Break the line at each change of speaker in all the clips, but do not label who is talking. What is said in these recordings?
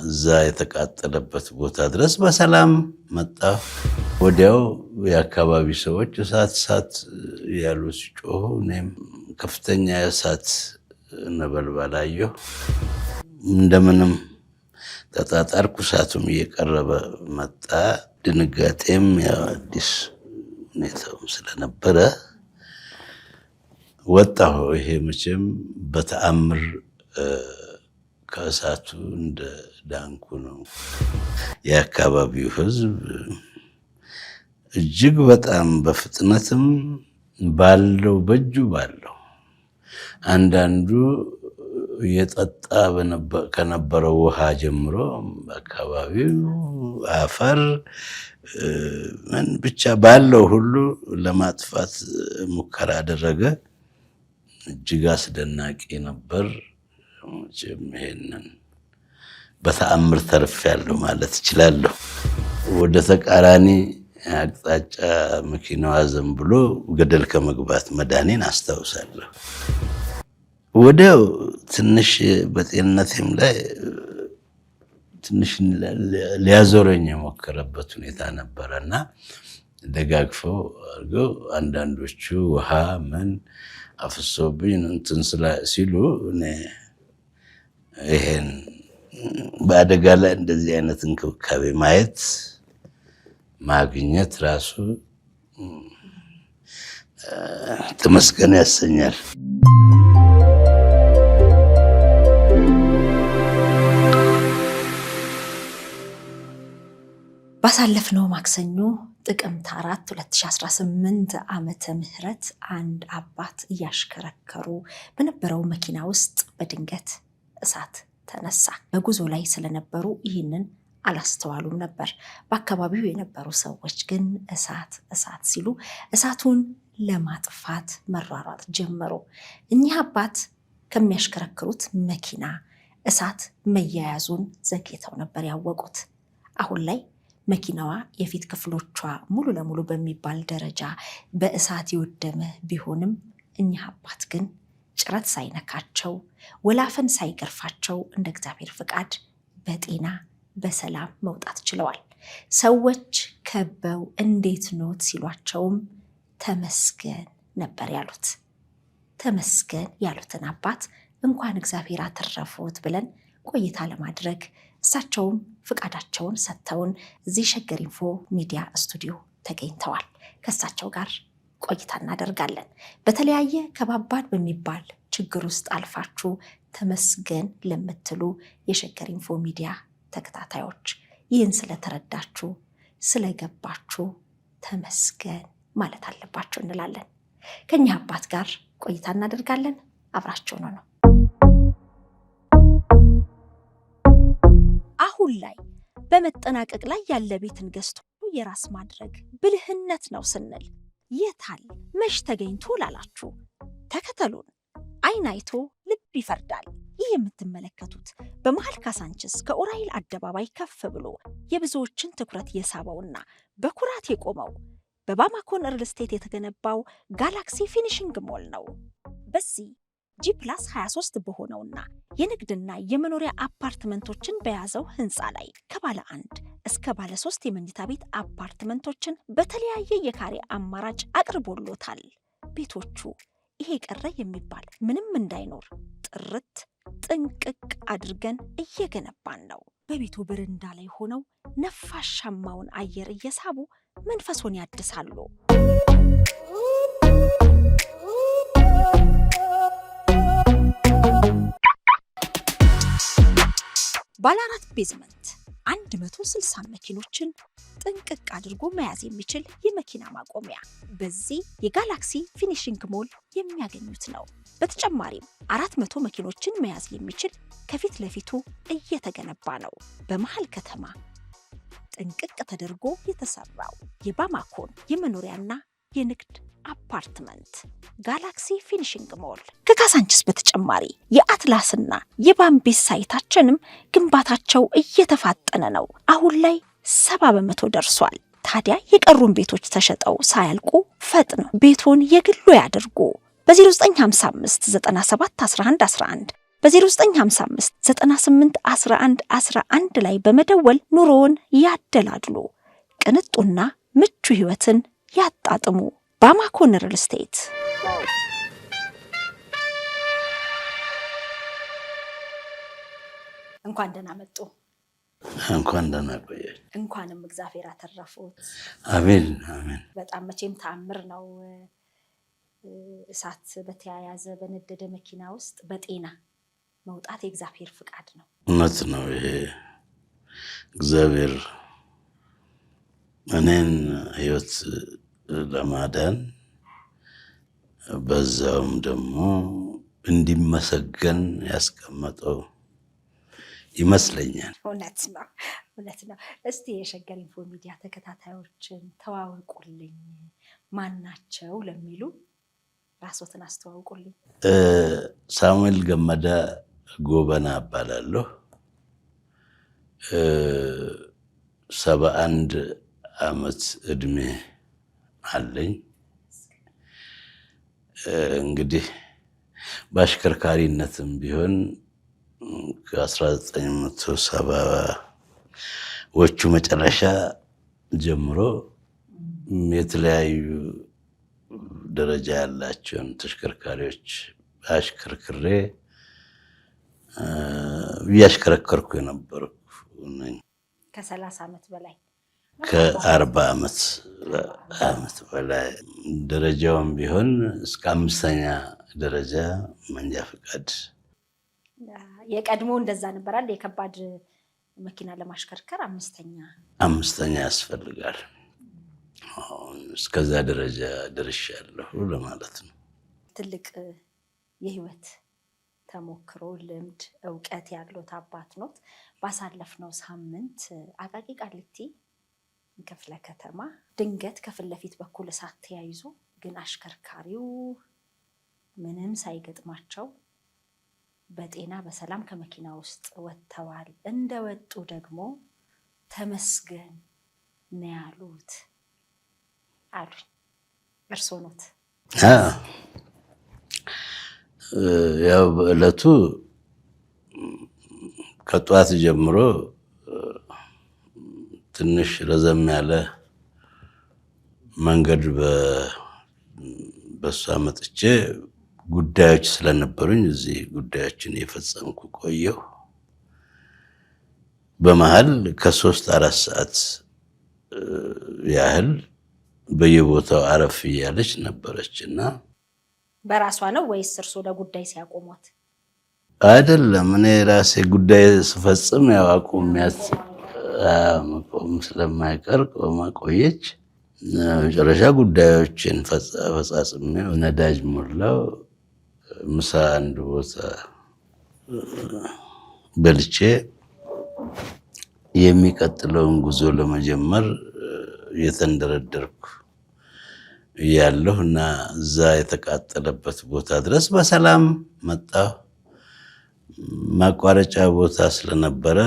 እዛ የተቃጠለበት ቦታ ድረስ በሰላም መጣ። ወዲያው የአካባቢ ሰዎች እሳት ያሉ ሲጮሁ እኔም ከፍተኛ እሳት ነበልባል አየሁ። እንደምንም ተጣጣርኩ። እሳቱም እየቀረበ መጣ። ድንጋጤም አዲስ ሁኔታውም ስለነበረ ወጣሁ። ይሄ መቼም በተአምር ከእሳቱ እንደ ዳንኩ ነው። የአካባቢው ሕዝብ እጅግ በጣም በፍጥነትም ባለው በእጁ ባለው አንዳንዱ የጠጣ ከነበረው ውሃ ጀምሮ በአካባቢው አፈር ምን ብቻ ባለው ሁሉ ለማጥፋት ሙከራ አደረገ። እጅግ አስደናቂ ነበር። ይሄንን በተአምር ተርፌያለሁ ማለት እችላለሁ። ወደ ተቃራኒ አቅጣጫ መኪናዋ ዘንብሎ ገደል ከመግባት መዳኔን አስታውሳለሁ። ወዲያው ትንሽ በጤንነቴም ላይ ትንሽ ሊያዞረኝ የሞከረበት ሁኔታ ነበረና ደጋግፈው አድርገው አንዳንዶቹ ውሃ ምን አፍሶብኝ እንትን ሲሉ እኔ ይሄን በአደጋ ላይ እንደዚህ አይነት እንክብካቤ ማየት ማግኘት ራሱ ተመስገን ያሰኛል።
ባሳለፍነው ማክሰኞ ጥቅምት 4 2018 ዓመተ ምህረት አንድ አባት እያሽከረከሩ በነበረው መኪና ውስጥ በድንገት እሳት ተነሳ። በጉዞ ላይ ስለነበሩ ይህንን አላስተዋሉም ነበር። በአካባቢው የነበሩ ሰዎች ግን እሳት ሲሉ እሳቱን ለማጥፋት መሯሯጥ ጀመሩ። እኚህ አባት ከሚያሽከረክሩት መኪና እሳት መያያዙን ዘግይተው ነበር ያወቁት። አሁን ላይ መኪናዋ የፊት ክፍሎቿ ሙሉ ለሙሉ በሚባል ደረጃ በእሳት የወደመ ቢሆንም እኚህ አባት ግን ጭረት ሳይነካቸው ወላፈን ሳይገርፋቸው እንደ እግዚአብሔር ፍቃድ በጤና በሰላም መውጣት ችለዋል። ሰዎች ከበው እንዴት ኖት ሲሏቸውም ተመስገን ነበር ያሉት። ተመስገን ያሉትን አባት እንኳን እግዚአብሔር አተረፉት ብለን ቆይታ ለማድረግ እሳቸውም ፍቃዳቸውን ሰጥተውን እዚህ ሸገር ኢንፎ ሚዲያ ስቱዲዮ ተገኝተዋል። ከእሳቸው ጋር ቆይታ እናደርጋለን። በተለያየ ከባባድ በሚባል ችግር ውስጥ አልፋችሁ ተመስገን ለምትሉ የሸገር ኢንፎ ሚዲያ ተከታታዮች ይህን ስለተረዳችሁ ስለገባችሁ ተመስገን ማለት አለባችሁ እንላለን። ከኛ አባት ጋር ቆይታ እናደርጋለን። አብራችሁ ነው። አሁን ላይ በመጠናቀቅ ላይ ያለ ቤትን ገዝቶ የራስ ማድረግ ብልህነት ነው ስንል የታል መሽ ተገኝቶ ላላችሁ ተከተሉን። አይን አይቶ ልብ ይፈርዳል። ይህ የምትመለከቱት በመሃል ካሳንችስ ከኡራኤል አደባባይ ከፍ ብሎ የብዙዎችን ትኩረት የሳበውና በኩራት የቆመው በባማኮን ሪል ስቴት የተገነባው ጋላክሲ ፊኒሽንግ ሞል ነው። በዚህ G+23 በሆነውና የንግድና የመኖሪያ አፓርትመንቶችን በያዘው ህንፃ ላይ ከባለ 1 እስከ ባለ 3 የመኝታ ቤት አፓርትመንቶችን በተለያየ የካሬ አማራጭ አቅርቦሎታል። ቤቶቹ ይሄ ቀረ የሚባል ምንም እንዳይኖር ጥርት ጥንቅቅ አድርገን እየገነባን ነው። በቤቱ በረንዳ ላይ ሆነው ነፋሻማውን አየር እየሳቡ መንፈሶን ያድሳሉ። ባለ 4 ቤዝመንት 160 መኪኖችን ጥንቅቅ አድርጎ መያዝ የሚችል የመኪና ማቆሚያ በዚህ የጋላክሲ ፊኒሽንግ ሞል የሚያገኙት ነው። በተጨማሪም 400 መኪኖችን መያዝ የሚችል ከፊት ለፊቱ እየተገነባ ነው። በመሃል ከተማ ጥንቅቅ ተደርጎ የተሰራው የባማኮን የመኖሪያና የንግድ አፓርትመንት ጋላክሲ ፊኒሽንግ ሞል ከካሳንችስ በተጨማሪ የአትላስና የባምቢስ ሳይታችንም ግንባታቸው እየተፋጠነ ነው። አሁን ላይ 70% ደርሷል። ታዲያ የቀሩን ቤቶች ተሸጠው ሳያልቁ ፈጥነው ቤቱን የግሉ ያድርጉ። በ0955 97 11 11 በ0955 98 11 11 ላይ በመደወል ኑሮውን ያደላድሉ፣ ቅንጡና ምቹ ህይወትን ያጣጥሙ። ባማኮን ሪል ስቴት። እንኳን ደህና መጡ።
እንኳን ደህና ቆያችሁ።
እንኳንም እግዚአብሔር አተረፉት።
አሜን አሜን።
በጣም መቼም ተአምር ነው። እሳት በተያያዘ በነደደ መኪና ውስጥ በጤና መውጣት የእግዚአብሔር ፍቃድ ነው።
እውነት ነው። ይሄ እግዚአብሔር እኔን ህይወት ለማዳን በዛውም ደግሞ እንዲመሰገን ያስቀመጠው ይመስለኛል።
እውነት ነው፣ እውነት ነው። እስቲ የሸገር ኢንፎ ሚዲያ ተከታታዮችን ተዋውቁልኝ፣ ማናቸው ለሚሉ ራስዎትን አስተዋውቁልኝ።
ሳሙኤል ገመዳ ጎበና እባላለሁ። 71 ዓመት እድሜ አለኝ። እንግዲህ በአሽከርካሪነትም ቢሆን ከ1970ዎቹ መጨረሻ ጀምሮ የተለያዩ ደረጃ ያላቸውን ተሽከርካሪዎች አሽከርክሬ እያሽከረከርኩ የነበርኩ ነኝ።
ከ30 ዓመት በላይ
ከ40 ዓመት በላይ ደረጃውም ቢሆን እስከ 5ኛ ደረጃ መንጃ ፈቃድ።
የቀድሞ እንደዛ ነበራል። የከባድ መኪና ለማሽከርከር 5ኛ
ያስፈልጋል። እስከዛ ደረጃ ደርሻለሁ ለማለት ነው።
ትልቅ የህይወት ተሞክሮ፣ ልምድ፣ እውቀት ያሉት አባት ኖት። ባሳለፍነው ሳምንት አቃቂ ቃሊቲ ክፍለ ከተማ ድንገት ከፊት ለፊት በኩል እሳት ተያይዞ ግን አሽከርካሪው ምንም ሳይገጥማቸው በጤና በሰላም ከመኪና ውስጥ ወጥተዋል። እንደወጡ ደግሞ ተመስገን ነው ያሉት አሉኝ። እርስዎ ኖት?
ያው በዕለቱ ከጧት ጀምሮ ትንሽ ረዘም ያለ መንገድ በሷ መጥቼ ጉዳዮች ስለነበሩኝ እዚህ ጉዳዮችን የፈጸምኩ ቆየሁ። በመሃል ከ3-4 ሰዓት ያህል በየቦታው አረፍ እያለች ነበረችና
በራሷ ነው ወይስ እርስዎ ለጉዳይ ሲያቆሟት?
አይደለም፣ እኔ ራሴ ጉዳይ ስፈጽም ያው አቁሚያት መቆም ስለማይቀር ቆማ ቆየች። መጨረሻ ጉዳዮችን ፈጻጽሜ ነዳጅ ሞላው። ምሳ አንድ ቦታ በልቼ የሚቀጥለውን ጉዞ ለመጀመር እየተንደረደርኩ እያለሁ እና እዛ የተቃጠለበት ቦታ ድረስ በሰላም መጣሁ። ማቋረጫ ቦታ ስለነበረ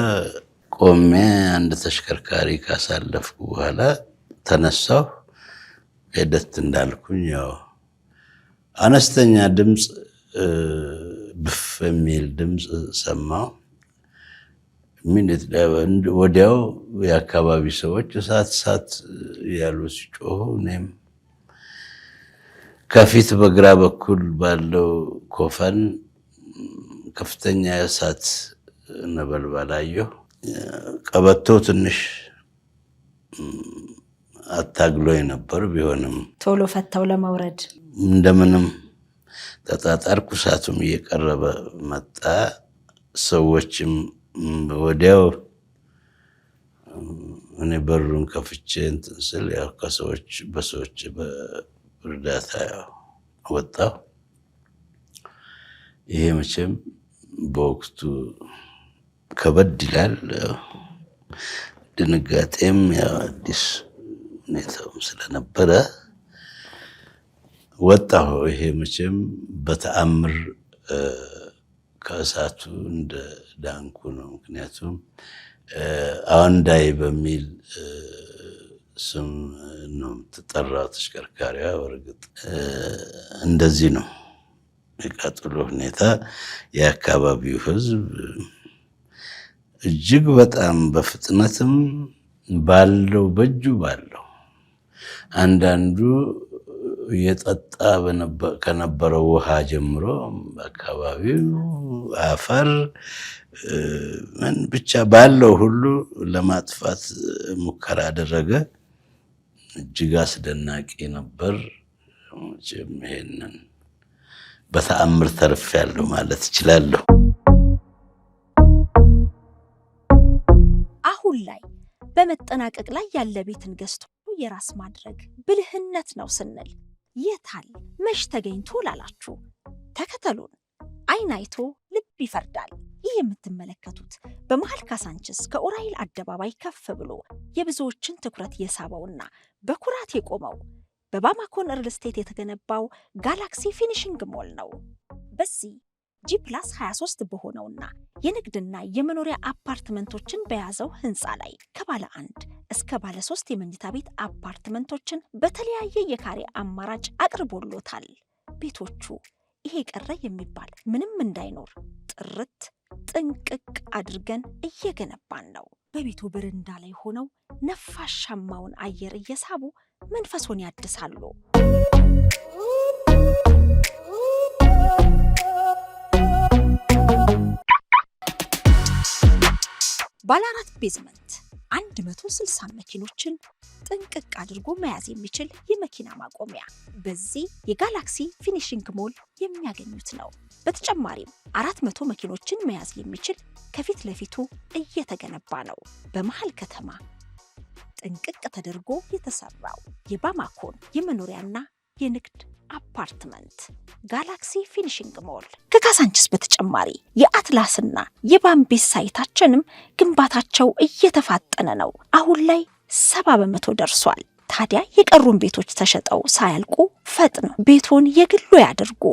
ቆሜ አንድ ተሽከርካሪ ካሳለፍኩ በኋላ ተነሳሁ። ሄደት እንዳልኩኝ ያው አነስተኛ ድምፅ ብፍ የሚል ድምፅ ሰማሁ። ወዲያው የአካባቢ ሰዎች እሳት ያሉ ሲጮሁ እኔም ከፊት በግራ በኩል ባለው ኮፈን ከፍተኛ የእሳት ነበልባል አየሁ። ቀበቶ ትንሽ አታግሎኝ ነበር። ቢሆንም
ቶሎ ፈተው ለመውረድ
እንደምንም ተጣጣርኩ። እሳቱም እየቀረበ መጣ። ሰዎችም ወዲያው እኔ በሩን ከፍቼ እንትን ስል ያው በሰዎች በእርዳታ ወጣሁ። ይሄ መቼም በወቅቱ ከበድ ይላል። ድንጋጤም ያው አዲስ ሁኔታውም ስለነበረ ወጣሁ። ይሄ መቼም በተአምር ከእሳቱ እንደ ዳንኩ ነው። ምክንያቱም አወንዳይ በሚል ስም ነው የምትጠራው ተሽከርካሪዋ። በእርግጥ እንደዚህ ነው የቃጠሎ ሁኔታ የአካባቢው ህዝብ እጅግ በጣም በፍጥነትም ባለው በእጁ ባለው አንዳንዱ የጠጣ ከነበረው ውሃ ጀምሮ በአካባቢው አፈር ምን ብቻ ባለው ሁሉ ለማጥፋት ሙከራ አደረገ። እጅግ አስደናቂ ነበር። ይሄንን በተአምር ተርፌያለሁ ማለት እችላለሁ።
አሁን ላይ በመጠናቀቅ ላይ ያለ ቤትን ገዝቶ የራስ ማድረግ ብልህነት ነው ስንል የታል መች ተገኝቶ ላላችሁ ተከተሉን። አይን አይቶ ልብ ይፈርዳል። ይህ የምትመለከቱት በመሃል ካሳንችስ ከኡራኤል አደባባይ ከፍ ብሎ የብዙዎችን ትኩረት የሳበውና በኩራት የቆመው በባማኮን ሪል ስቴት የተገነባው ጋላክሲ ፊኒሽንግ ሞል ነው። በዚህ G+23 በሆነውና የንግድና የመኖሪያ አፓርትመንቶችን በያዘው ህንፃ ላይ ከባለ 1 እስከ ባለ 3 የመኝታ ቤት አፓርትመንቶችን በተለያየ የካሬ አማራጭ አቅርቦሎታል። ቤቶቹ ይሄ ቀረ የሚባል ምንም እንዳይኖር ጥርት ጥንቅቅ አድርገን እየገነባን ነው። በቤቱ በረንዳ ላይ ሆነው ነፋሻማውን አየር እየሳቡ መንፈሶን ያድሳሉ። ባለ 4 ቤዝመንት 160 መኪኖችን ጥንቅቅ አድርጎ መያዝ የሚችል የመኪና ማቆሚያ በዚህ የጋላክሲ ፊኒሽንግ ሞል የሚያገኙት ነው። በተጨማሪም 400 መኪኖችን መያዝ የሚችል ከፊት ለፊቱ እየተገነባ ነው። በመሃል ከተማ ጥንቅቅ ተደርጎ የተሰራው የባማኮን የመኖሪያና የንግድ አፓርትመንት ጋላክሲ ፊኒሽንግ ሞል ከካሳንችስ በተጨማሪ የአትላስና የባምቤስ ሳይታችንም ግንባታቸው እየተፋጠነ ነው። አሁን ላይ 70% ደርሷል። ታዲያ የቀሩን ቤቶች ተሸጠው ሳያልቁ ፈጥነው ቤቶን የግሉ ያድርጉ።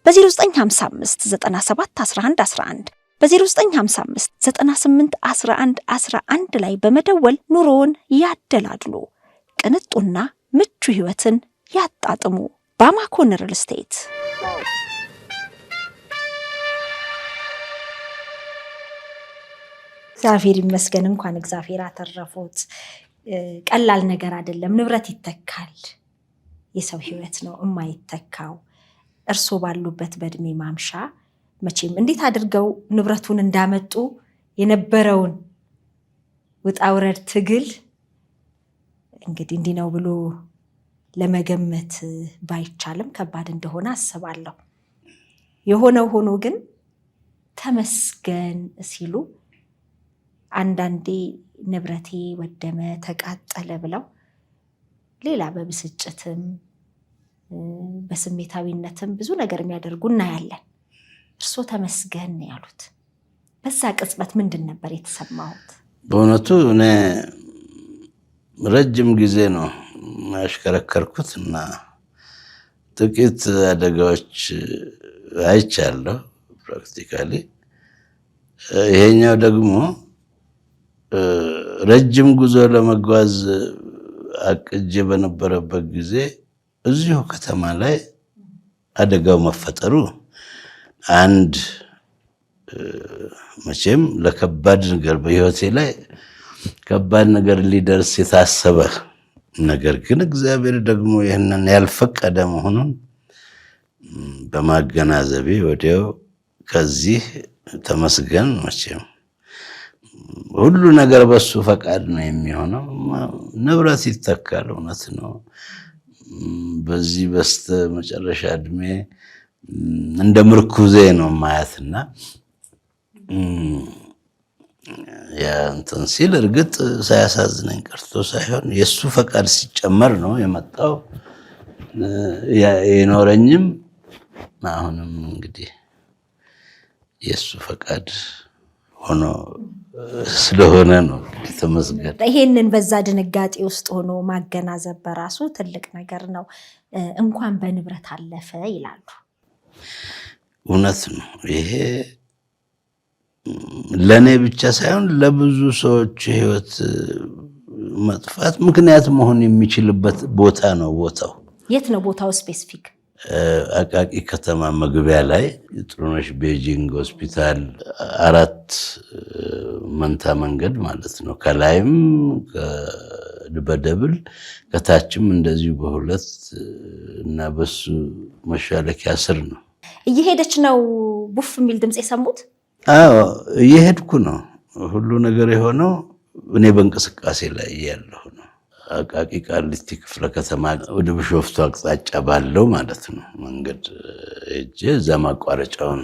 በ0955 97 11 11 በ0955 98 11 11 ላይ በመደወል ኑሮውን ያደላድሉ። ቅንጡና ምቹ ህይወትን ያጣጥሙ። ባማኮን ሪል ስቴት። እግዚአብሔር ይመስገን። እንኳን እግዚአብሔር አተረፉት። ቀላል ነገር አይደለም። ንብረት ይተካል። የሰው ህይወት ነው የማይተካው። እርሶ ባሉበት በእድሜ ማምሻ መቼም እንዴት አድርገው ንብረቱን እንዳመጡ የነበረውን ውጣ ውረድ ትግል እንግዲህ እንዲህ ነው ብሎ ለመገመት ባይቻልም ከባድ እንደሆነ አስባለሁ። የሆነው ሆኖ ግን ተመስገን ሲሉ አንዳንዴ ንብረቴ ወደመ ተቃጠለ ብለው ሌላ በብስጭትም በስሜታዊነትም ብዙ ነገር የሚያደርጉ እናያለን። እርሶ ተመስገን ያሉት በዛ ቅጽበት ምንድን ነበር የተሰማሁት?
በእውነቱ እኔ ረጅም ጊዜ ነው ማሽከረከርኩት እና ጥቂት አደጋዎች አይቻለሁ ፕራክቲካሊ። ይሄኛው ደግሞ ረጅም ጉዞ ለመጓዝ አቅጄ በነበረበት ጊዜ እዚሁ ከተማ ላይ አደጋው መፈጠሩ አንድ መቼም ለከባድ ነገር በህይወቴ ላይ ከባድ ነገር ሊደርስ የታሰበ ነገር ግን እግዚአብሔር ደግሞ ይህንን ያልፈቀደ መሆኑን በማገናዘቤ ወዲያው ከዚህ ተመስገን። መቼም ሁሉ ነገር በሱ ፈቃድ ነው የሚሆነው። ንብረት ይተካል፣ እውነት ነው። በዚህ በስተ መጨረሻ እድሜ እንደ ምርኩዜ ነው ማያትና ያ እንትን ሲል እርግጥ ሳያሳዝነኝ ቀርቶ ሳይሆን የሱ ፈቃድ ሲጨመር ነው የመጣው። የኖረኝም አሁንም እንግዲህ የሱ ፈቃድ ሆኖ ስለሆነ ነው ተመስገን።
ይሄንን በዛ ድንጋጤ ውስጥ ሆኖ ማገናዘብ በራሱ ትልቅ ነገር ነው። እንኳን በንብረት አለፈ ይላሉ።
እውነት ነው። ይሄ ለኔ ብቻ ሳይሆን ለብዙ ሰዎች ህይወት መጥፋት ምክንያት መሆን የሚችልበት ቦታ ነው። ቦታው
የት ነው? ቦታው ስፔሲፊክ
አቃቂ ከተማ መግቢያ ላይ ጥሩነሽ ቤጂንግ ሆስፒታል 4 መንታ መንገድ ማለት ነው። ከላይም በደብል ከታችም እንደዚሁ በሁለት እና በሱ መሻለኪያ ስር ነው።
እየሄደች ነው ቡፍ የሚል ድምጽ የሰሙት?
አዎ እየሄድኩ ነው። ሁሉ ነገር የሆነው እኔ በእንቅስቃሴ ላይ ያለሁ ነው። አቃቂ ቃሊቲ ክፍለ ከተማ ወደ ቢሾፍቱ አቅጣጫ ባለው ማለት ነው መንገድ እጄ እዛ ማቋረጫውን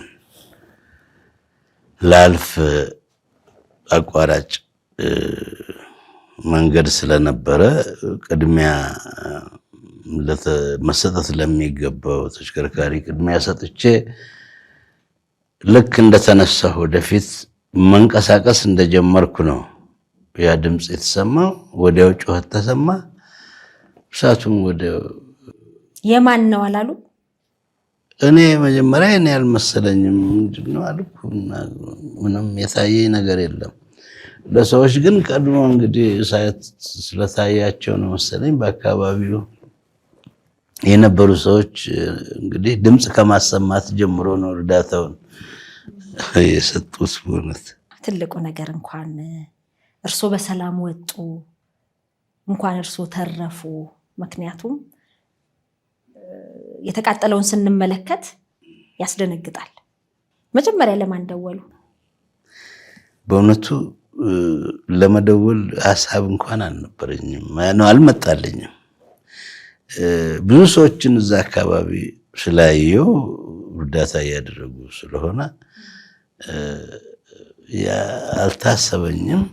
ላልፍ አቋራጭ መንገድ ስለነበረ ቅድሚያ መሰጠት ለሚገባው ተሽከርካሪ ቅድሚያ ሰጥቼ ልክ እንደተነሳሁ ወደፊት መንቀሳቀስ እንደጀመርኩ ነው ያ ድምጽ የተሰማው። ወዲያው ጩኸት ተሰማ። እሳቱም ወዲያው
የማን ነው አላሉ?
እኔ መጀመሪያ እኔ አልመሰለኝም ምንድነው አልኩ። ምንም የታየኝ ነገር የለም። ለሰዎች ግን ቀድሞ እንግዲህ እሳት ስለታያቸው ነው መሰለኝ በአካባቢው የነበሩ ሰዎች እንግዲህ ድምጽ ከማሰማት ጀምሮ ነው እርዳታውን የሰጡት። በእውነት
ትልቁ ነገር እንኳን እርሶ በሰላም ወጡ፣ እንኳን እርሶ ተረፉ። ምክንያቱም የተቃጠለውን ስንመለከት ያስደነግጣል። መጀመሪያ ለማን ደወሉ?
በእውነቱ ለመደወል ሀሳብ እንኳን አልነበረኝም፣ አልመጣልኝም። ብዙ ሰዎችን እዛ አካባቢ ስላየው እርዳታ እያደረጉ ስለሆነ አልታሰበኝም።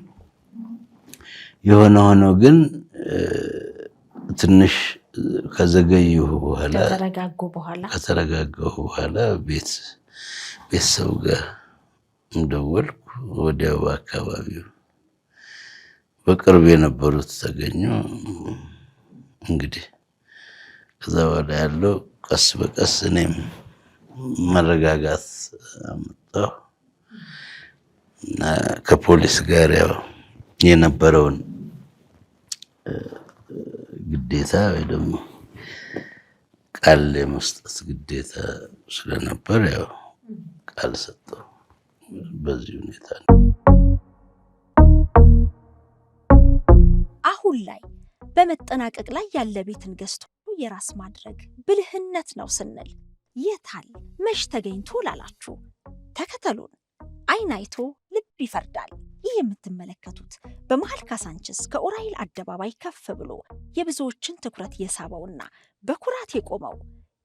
የሆነ ሆኖ ግን ትንሽ ከዘገየሁ በኋላ ከተረጋጋሁ በኋላ ቤተሰብ ጋር እንደወልኩ ወዲያው አካባቢው በቅርብ የነበሩት ተገኙ። እንግዲህ ከዛ በኋላ ያለው ቀስ በቀስ እኔም መረጋጋት አመጣሁ እና ከፖሊስ ጋር ያው የነበረውን ግዴታ ወይ ደግሞ ቃል የመስጠት ግዴታ ስለነበር ያው ቃል ሰጠሁ። በዚህ ሁኔታ ነው።
አሁን ላይ በመጠናቀቅ ላይ ያለ ቤትን ገዝቶ የራስ ማድረግ ብልህነት ነው ስንል የታል መሽ ተገኝቶ ላላችሁ ተከተሉን። አይን አይቶ ልብ ይፈርዳል። ይህ የምትመለከቱት በመሃል ካሳንችስ ከኡራኤል አደባባይ ከፍ ብሎ የብዙዎችን ትኩረት የሳበውና በኩራት የቆመው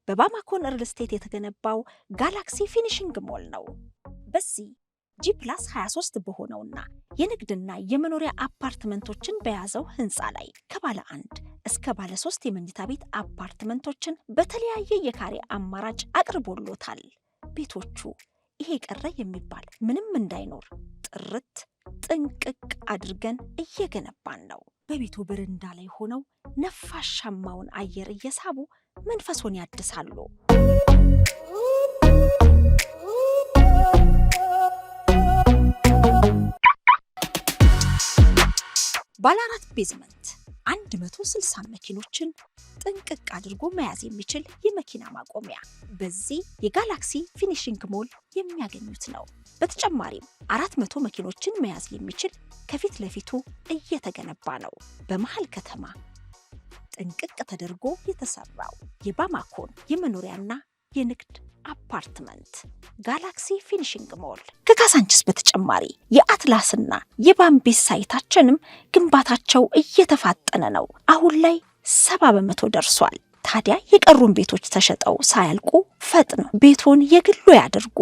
በባማኮን ሪል ስቴት የተገነባው ጋላክሲ ፊኒሽንግ ሞል ነው። በዚህ G+23 በሆነውና የንግድና የመኖሪያ አፓርትመንቶችን በያዘው ህንፃ ላይ ከባለ 1 እስከ ባለ 3 የመኝታ ቤት አፓርትመንቶችን በተለያየ የካሬ አማራጭ አቅርቦሎታል። ቤቶቹ ይሄ ቀረ የሚባል ምንም እንዳይኖር ጥርት ጥንቅቅ አድርገን እየገነባን ነው። በቤቱ በረንዳ ላይ ሆነው ነፋሻማውን አየር እየሳቡ መንፈሶን ያድሳሉ። ባለ 4 ቤዝመንት 160 መኪኖችን ጥንቅቅ አድርጎ መያዝ የሚችል የመኪና ማቆሚያ በዚህ የጋላክሲ ፊኒሽንግ ሞል የሚያገኙት ነው። በተጨማሪም 400 መኪኖችን መያዝ የሚችል ከፊት ለፊቱ እየተገነባ ነው። በመሃል ከተማ ጥንቅቅ ተደርጎ የተሰራው የባማኮን የመኖሪያና የንግድ አፓርትመንት ጋላክሲ ፊኒሽንግ ሞል ከካሳንችስ በተጨማሪ የአትላስና የባምቤስ ሳይታችንም ግንባታቸው እየተፋጠነ ነው። አሁን ላይ 70% ደርሷል። ታዲያ የቀሩን ቤቶች ተሸጠው ሳያልቁ ፈጥነው ቤቶን የግሉ ያድርጉ።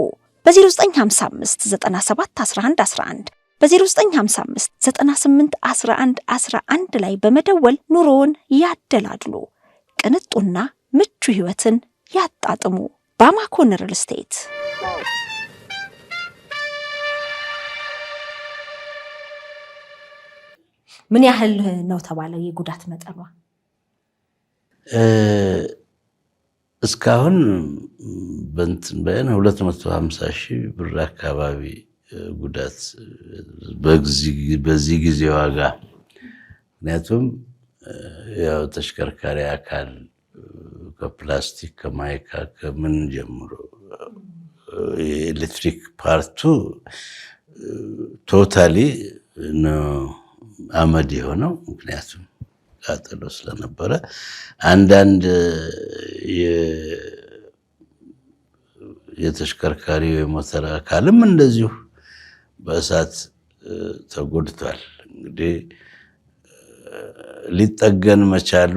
በ0955 97 11 11 በ0955 98 11 11 ላይ በመደወል ኑሮውን ያደላድሉ። ቅንጡና ምቹ ህይወትን ያጣጥሙ። ባማኮን ሪል ስቴት። ምን ያህል ነው ተባለው የጉዳት መጠኗ?
እስካሁን በእንትን 250,000 ብር አካባቢ ጉዳት በዚህ ጊዜ ዋጋ። ምክንያቱም ያው ተሽከርካሪ አካል ከፕላስቲክ ከማይካ ከምን ጀምሮ የኤሌክትሪክ ፓርቱ ቶታሊ ነው አመድ የሆነው። ምክንያቱም ቃጠሎ ስለነበረ አንዳንድ የተሽከርካሪ የሞተር አካልም እንደዚሁ በእሳት ተጎድቷል። እንግዲህ ሊጠገን መቻሉ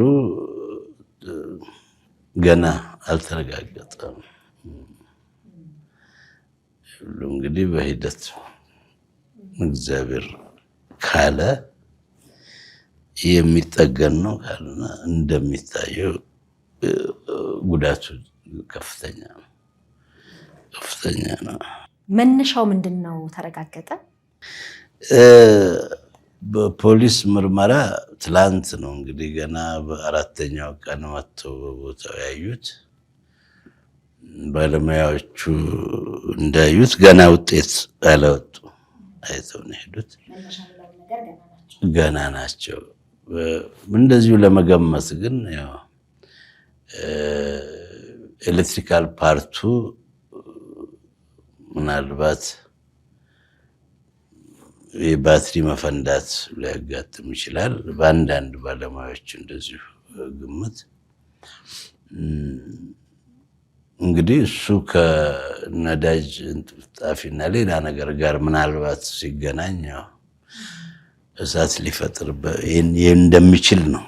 ገና አልተረጋገጠም። ሁሉ እንግዲህ በሂደት እግዚአብሔር ካለ የሚጠገን ነው፣ ካልሆነ እንደሚታየው ጉዳቱ ከፍተኛ ነው።
መነሻው ምንድነው ተረጋገጠ?
በፖሊስ ምርመራ ትላንት ነው እንግዲህ ገና በአራተኛው ቀን መጥተው በቦታው ያዩት። ባለሙያዎቹ እንዳዩት ገና ውጤት አላወጡ፣ አይተው ነው ሄዱት። ገና ናቸው። እንደዚሁ ለመገመት ግን ያው ኤሌክትሪካል ፓርቱ ምናልባት የባትሪ መፈንዳት ሊያጋጥም ይችላል። በአንዳንድ ባለሙያዎች እንደዚሁ ግምት እንግዲህ እሱ ከነዳጅ እንጥፍጣፊና ሌላ ነገር ጋር ምናልባት ሲገናኝ እሳት ሊፈጥር እንደሚችል ነው።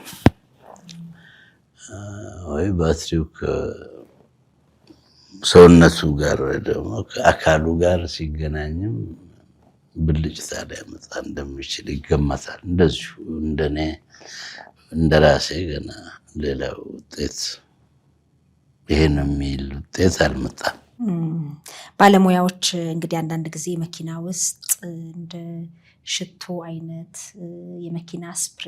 ወይ ባትሪው ከሰውነቱ ጋር ወይ ደግሞ ከአካሉ ጋር ሲገናኝም ብልጭታ ሊያመጣ እንደሚችል ይገመታል። እንደዚሁ እንደኔ እንደራሴ ገና ሌላ ውጤት ይሄን የሚል ውጤት አልመጣም።
ባለሙያዎች እንግዲህ አንዳንድ ጊዜ መኪና ውስጥ እንደ ሽቶ አይነት የመኪና ስፕሬ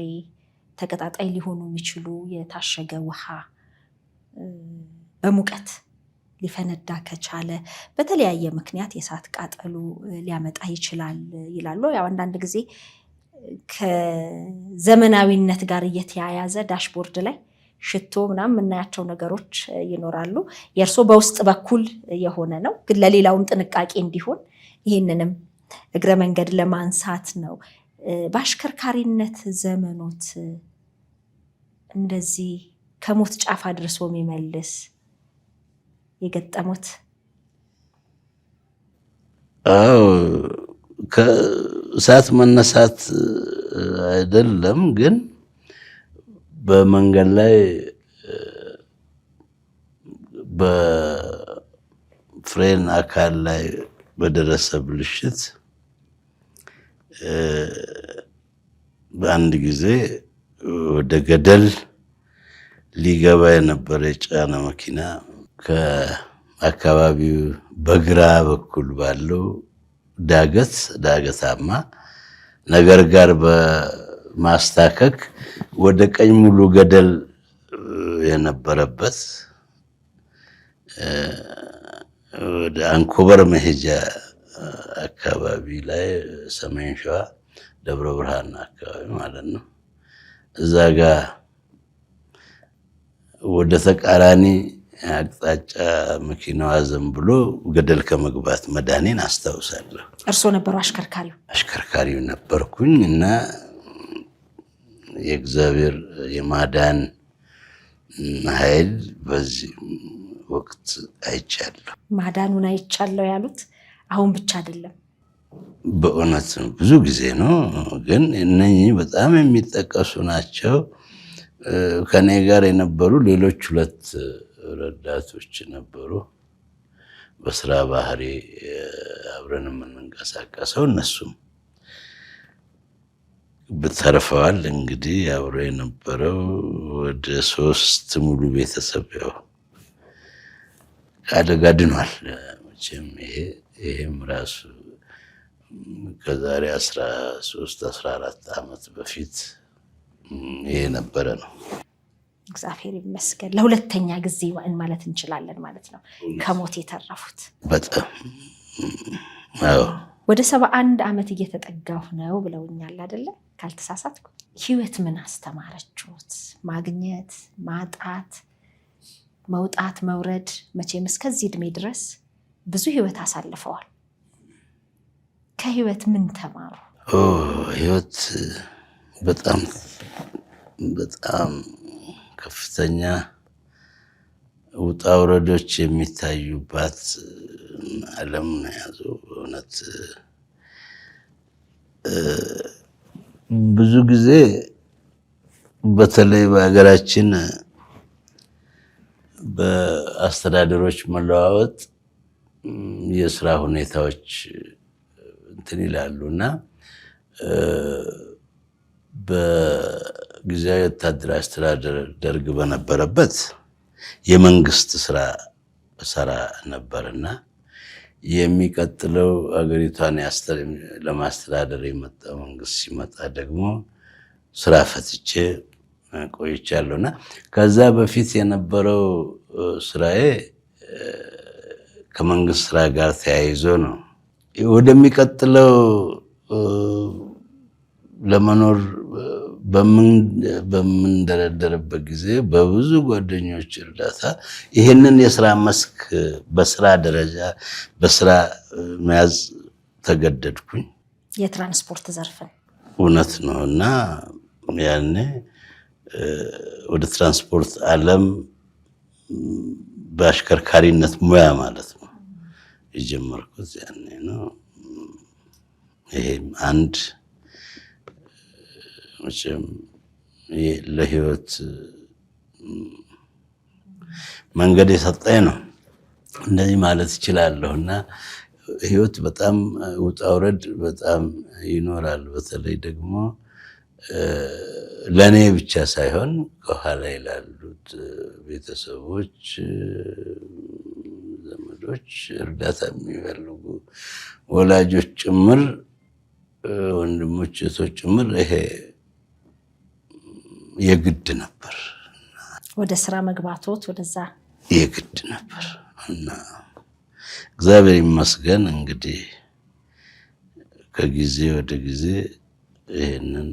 ተቀጣጣይ ሊሆኑ የሚችሉ የታሸገ ውሃ በሙቀት ሊፈነዳ ከቻለ በተለያየ ምክንያት የእሳት ቃጠሎ ሊያመጣ ይችላል ይላሉ። ያው አንዳንድ ጊዜ ከዘመናዊነት ጋር እየተያያዘ ዳሽቦርድ ላይ ሽቶ ምናምን የምናያቸው ነገሮች ይኖራሉ። የእርሶ በውስጥ በኩል የሆነ ነው፣ ግን ለሌላውም ጥንቃቄ እንዲሆን ይህንንም እግረ መንገድ ለማንሳት ነው። በአሽከርካሪነት ዘመኖት እንደዚህ ከሞት ጫፍ አድርሶ የሚመልስ የገጠሙት?
አዎ፣ ከእሳት መነሳት አይደለም ግን በመንገድ ላይ በፍሬን አካል ላይ በደረሰ ብልሽት በአንድ ጊዜ ወደ ገደል ሊገባ የነበረ የጫነ መኪና ከአካባቢው በግራ በኩል ባለው ዳገታማ ነገር ጋር በማስታከክ ወደ ቀኝ ሙሉ ገደል የነበረበት ወደ አንኮበር መሄጃ አካባቢ ላይ ሰሜን ሸዋ ደብረ ብርሃን አካባቢ ማለት ነው። እዛ ጋር ወደ ተቃራኒ አቅጣጫ መኪናዋ ዘንብሎ ገደል ከመግባት መዳኔን አስታውሳለሁ።
እርስዎ ነበሩ አሽከርካሪው?
አሽከርካሪው ነበርኩኝ እና የእግዚአብሔር የማዳን ኃይል በዚህ ወቅት አይቻለሁ።
ማዳኑን አይቻለሁ ያሉት አሁን ብቻ አይደለም፣
በእውነት ብዙ ጊዜ ነው። ግን እነኚህ በጣም የሚጠቀሱ ናቸው። ከኔ ጋር የነበሩ ሌሎች ሁለት ረዳቶች ነበሩ፣ በስራ ባህሪ አብረን የምንንቀሳቀሰው። እነሱም ተርፈዋል። እንግዲህ አብሮ የነበረው ወደ 3 ሙሉ ቤተሰብ ያው ከአደጋ ድኗል። መቼም ይሄም ራሱ ከዛሬ 13-14 ዓመት በፊት ይሄ ነበረ ነው።
እግዚአብሔር ይመስገን። ለሁለተኛ ጊዜ ማለት እንችላለን ማለት ነው ከሞት የተረፉት።
በጣም አዎ።
ወደ 71 ዓመት እየተጠጋሁ ነው ብለውኛል አይደለ? ካልተሳሳትኩ። ህይወት ምን አስተማረችሁት? ማግኘት ማጣት መውጣት መውረድ መቼም እስከዚህ እድሜ ድረስ ብዙ ህይወት አሳልፈዋል። ከህይወት ምን ተማሩ?
ህይወት በጣም በጣም ከፍተኛ ውጣ ውረዶች የሚታዩባት ዓለም ነው ያዘው። እውነት ብዙ ጊዜ በተለይ በሀገራችን በአስተዳደሮች መለዋወጥ የስራ ሁኔታዎች እንትን ይላሉና በጊዜያዊ ወታደራዊ አስተዳደር ደርግ በነበረበት የመንግስት ስራ ሰራ ነበርና የሚቀጥለው አገሪቷን ለማስተዳደር የመጣ መንግስት ሲመጣ ደግሞ ስራ ፈትቼ ቆይቻለሁና ከዛ በፊት የነበረው ስራዬ ከመንግስት ስራ ጋር ተያይዞ ነው። ወደሚቀጥለው ለመኖር በምንደረደርበት ጊዜ በብዙ ጓደኞች እርዳታ ይህንን የስራ መስክ በስራ ደረጃ በስራ መያዝ ተገደድኩኝ።
የትራንስፖርት ዘርፍን
እውነት ነው እና ያኔ ወደ ትራንስፖርት ዓለም በአሽከርካሪነት ሙያ ማለት ነው የጀመርኩት ያኔ ነው። ይሄም አንድ መቼም ለህይወት መንገድ የሰጠኝ ነው እንደዚህ ማለት እችላለሁና ህይወት በጣም ውጣ ውረድ በጣም ይኖራል። በተለይ ደግሞ ለኔ ብቻ ሳይሆን ከኋላ ያሉት ቤተሰቦች፣ ዘመዶች፣ እርዳታ የሚፈልጉ ወላጆች ጭምር ወንድሞች እህቶች ጭምር ይሄ የግድ ነበር።
ወደ ስራ መግባቶት ወደዛ
የግድ ነበር እና እግዚአብሔር ይመስገን እንግዲህ ከጊዜ ወደ ጊዜ ይሄንን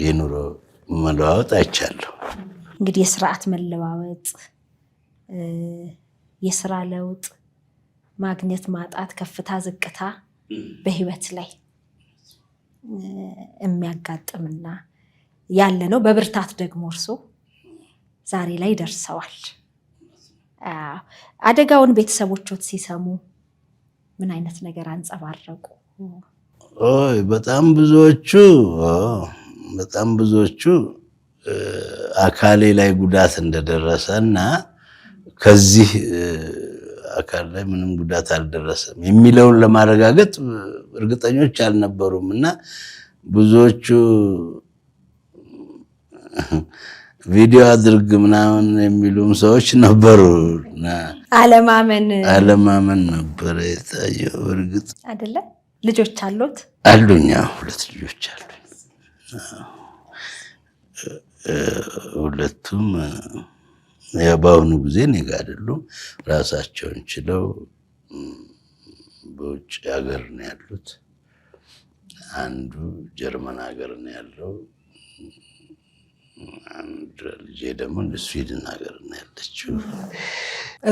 የኑሮ መለዋወጥ አይቻለሁ።
እንግዲህ የስርዓት መለዋወጥ፣ የስራ ለውጥ፣ ማግኘት ማጣት፣ ከፍታ ዝቅታ በህይወት ላይ የሚያጋጥምና ያለ ነው። በብርታት ደግሞ እርሶ ዛሬ ላይ ደርሰዋል። አደጋውን ቤተሰቦችዎት ሲሰሙ ምን አይነት ነገር አንጸባረቁ?
በጣም ብዙዎቹ አካሌ ላይ ጉዳት እንደደረሰና ከዚህ አካል ላይ ምንም ጉዳት አልደረሰም የሚለውን ለማረጋገጥ እርግጠኞች አልነበሩም እና ብዙዎቹ ቪዲዮ አድርግ ምናምን የሚሉም ሰዎች ነበሩና አለማመን ነበር የታየው። እርግጥ
አይደለ? ልጆች አሉት?
አሉኝ። 2 ልጆች አሉኝ። ሁለቱም በአሁኑ ጊዜ እኔ ጋር አይደሉም። ራሳቸውን ችለው በውጭ ሀገር ነው ያሉት። አንዱ ጀርመን ሀገር ነው ያለው። አንድ ልጄ ደግሞ ስዊድን ሀገር ነው ያለችው።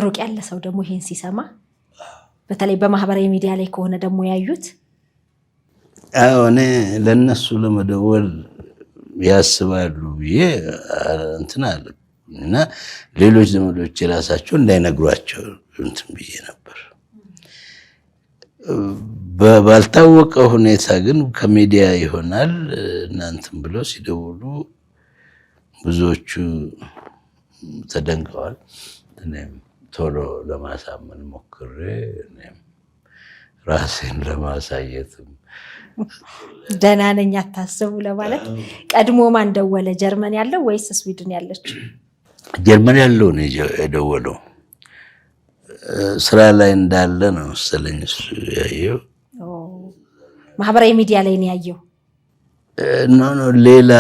ሩቅ ያለ ሰው ደግሞ ይሄን ሲሰማ በተለይ በማህበራዊ ሚዲያ ላይ ከሆነ ደግሞ ያዩት
እኔ ለነሱ ለመደወል ያስባሉ ብዬ እንትን አለ እና ሌሎች ዘመዶች የራሳቸው እንዳይነግሯቸው እንትን ብዬ ነበር። ባልታወቀ ሁኔታ ግን ከሚዲያ ይሆናል እናንተም ብለው ሲደውሉ ብዙዎቹ ተደንቀዋል። እኔም ቶሎ ለማሳመን ሞክሬ እኔም ራሴን ለማሳየትም
ደህና ነኝ አታስቡ ለማለት ቀድሞ ማን ደወለ? ጀርመን ያለው ወይስ ስዊድን ያለችው?
ጀርመን ያለው ነው የደወለው። ስራ ላይ እንዳለ ነው መሰለኝ እሱ ያየው።
ማህበራዊ ሚዲያ ላይ ነው ያየው።
ሌላ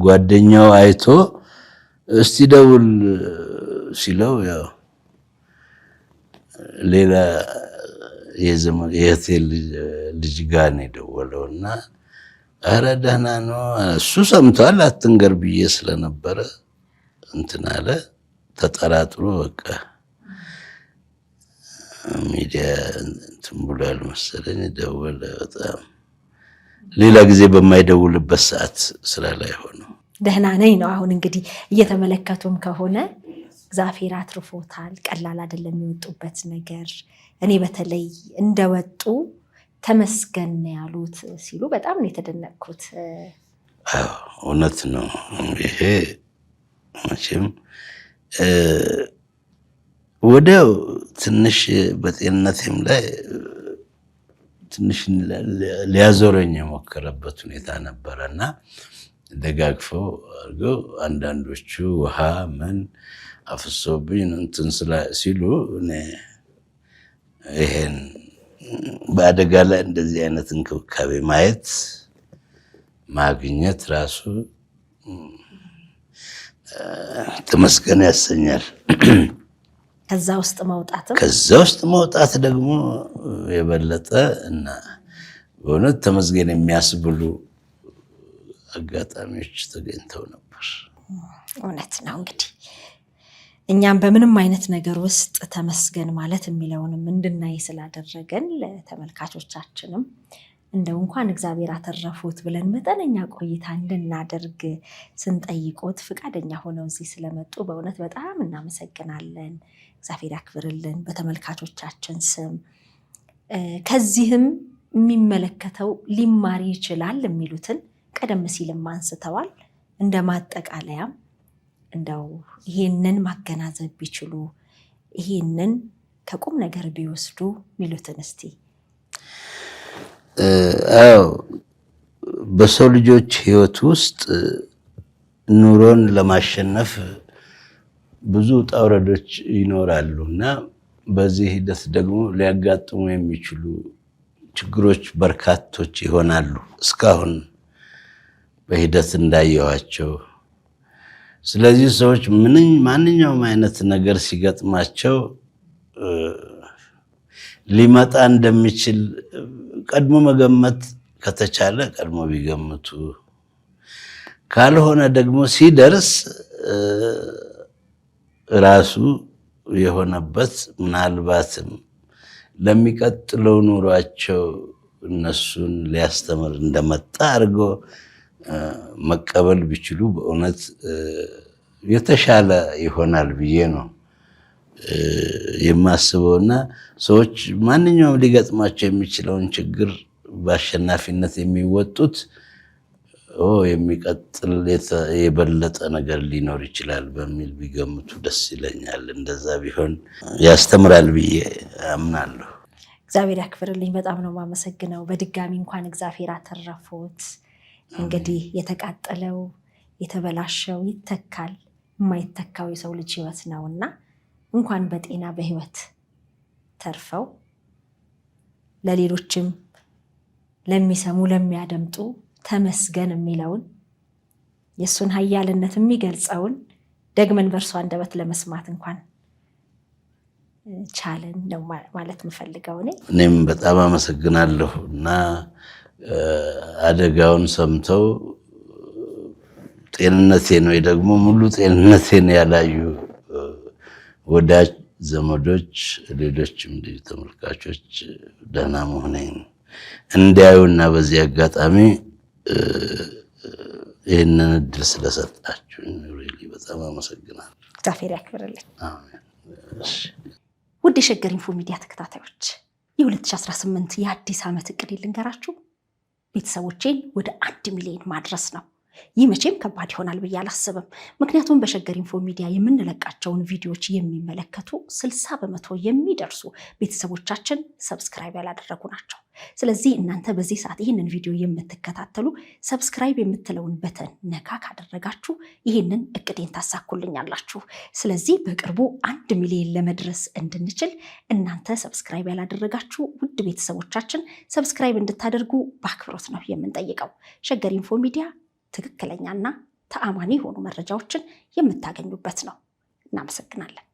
ጓደኛው አይቶ እስቲ ደውል ሲለው ያው ሌላ የእህቴ ልጅ ጋር ነው የደወለውና ኧረ ደህና ነው እሱ ሰምቷል። አትንገር ብዬ ስለነበረ እንትን አለ። ተጠራጥሮ በቃ ሚዲያ እንትን ብሏል መሰለኝ ደወለ። በጣም ሌላ ጊዜ በማይደውልበት ሰዓት ስራ ላይ ሆኖ
ደህና ነኝ ነው። አሁን እንግዲህ እየተመለከቱም ከሆነ እግዚአብሔር አትርፎታል። ቀላል አይደለም የወጡበት ነገር። እኔ በተለይ እንደወጡ ተመስገን ያሉት ሲሉ በጣም ነው የተደነቅኩት።
እውነት ነው። ይሄ መቼም ወዲያው ትንሽ በጤንነቴም ላይ ትንሽ ሊያዞረኝ የሞከረበት ሁኔታ ነበረና ደጋግፈው አድርገው አንዳንዶቹ ውሃ ምን አፍሶብኝ እንትን ሲሉ እኔ ይሄን በአደጋ ላይ እንደዚህ አይነት እንክብካቤ ማየት ማግኘት ራሱ ተመስገን ያሰኛል።
ከዛ ውስጥ መውጣት ደግሞ የበለጠ እና በእውነት ተመስገን የሚያስብሉ አጋጣሚዎች ተገኝተው ነበር። እውነት ነው። እንግዲህ እኛም በምንም አይነት ነገር ውስጥ ተመስገን ማለት የሚለውንም እንድናይ ስላደረገን ለተመልካቾቻችንም እንደው እንኳን እግዚአብሔር አተረፉት ብለን መጠነኛ ቆይታ እንድናደርግ ስንጠይቆት ፍቃደኛ ሆነው እዚህ ስለመጡ በእውነት በጣም እናመሰግናለን። እግዚአብሔር ያክብርልን በተመልካቾቻችን ስም። ከዚህም የሚመለከተው ሊማር ይችላል የሚሉትን ቀደም ሲልም አንስተዋል። እንደ ማጠቃለያም እንደው ይሄንን ማገናዘብ ቢችሉ ይሄንን ከቁም ነገር ቢወስዱ የሚሉትን እስቲ።
በሰው ልጆች ህይወት ውስጥ ኑሮን ለማሸነፍ ብዙ ውጣ ውረዶች ይኖራሉና በዚህ ሂደት ደግሞ ሊያጋጥሙ የሚችሉ ችግሮች በርካቶች ይሆናሉ። እስካሁን በሂደት እንዳየዋቸው። ስለዚህ ሰዎች ማንኛውም አይነት ነገር ሲገጥማቸው ሊመጣ እንደሚችል ቀድሞ መገመት ከተቻለ ቀድሞ ቢገምቱ፣ ካልሆነ ደግሞ ሲደርስ ራሱ የሆነበት ምናልባትም ለሚቀጥለው ኑሯቸው እነሱን ሊያስተምር እንደመጣ አድርጎ መቀበል ቢችሉ በእውነት የተሻለ ይሆናል ብዬ ነው የማስበውና ሰዎች ማንኛውም ሊገጥማቸው የሚችለውን ችግር በአሸናፊነት የሚወጡት የሚቀጥል የበለጠ ነገር ሊኖር ይችላል በሚል ቢገምቱ ደስ ይለኛል። እንደዛ ቢሆን ያስተምራል ብዬ አምናለሁ።
እግዚአብሔር ያክብርልኝ። በጣም ነው የማመሰግነው። በድጋሚ እንኳን እግዚአብሔር አተረፉት። እንግዲህ የተቃጠለው የተበላሸው ይተካል፣ የማይተካው የሰው ልጅ ህይወት ነውና እንኳን በጤና በህይወት ተርፈው ለሌሎችም ለሚሰሙ ለሚያደምጡ ተመስገን የሚለውን የእሱን ኃያልነት የሚገልጸውን ደግመን በእርሱ አንደበት ለመስማት እንኳን ቻለን ነው ማለት የምፈልገው።
እኔም በጣም አመሰግናለሁ እና አደጋውን ሰምተው ጤንነቴን ወይ ደግሞ ሙሉ ጤንነቴን ያላዩ ወዳጅ ዘመዶች፣ ሌሎችም ተመልካቾች ደህና መሆኔን እንዲያዩና በዚህ አጋጣሚ ይህንን እድል ስለሰጣችሁ በጣም አመሰግናለሁ።
እግዚአብሔር ያክብርልኝ። ውድ የሸገር ኢንፎ ሚዲያ ተከታታዮች የ2018 የአዲስ ዓመት እቅድ ልንገራችሁ። ቤተሰቦቼን ወደ 1 ሚሊዮን ማድረስ ነው። ይህ መቼም ከባድ ይሆናል ብዬ አላስብም። ምክንያቱም በሸገር ኢንፎ ሚዲያ የምንለቃቸውን ቪዲዮዎች የሚመለከቱ 60% የሚደርሱ ቤተሰቦቻችን ሰብስክራይብ ያላደረጉ ናቸው። ስለዚህ እናንተ በዚህ ሰዓት ይህንን ቪዲዮ የምትከታተሉ ሰብስክራይብ የምትለውን በተን ነካ ካደረጋችሁ ይህንን እቅዴን ታሳኩልኛላችሁ። ስለዚህ በቅርቡ 1 ሚሊዮን ለመድረስ እንድንችል እናንተ ሰብስክራይብ ያላደረጋችሁ ውድ ቤተሰቦቻችን ሰብስክራይብ እንድታደርጉ በአክብሮት ነው የምንጠይቀው። ሸገር ኢንፎ ሚዲያ ትክክለኛና ተአማኒ የሆኑ መረጃዎችን የምታገኙበት ነው። እናመሰግናለን።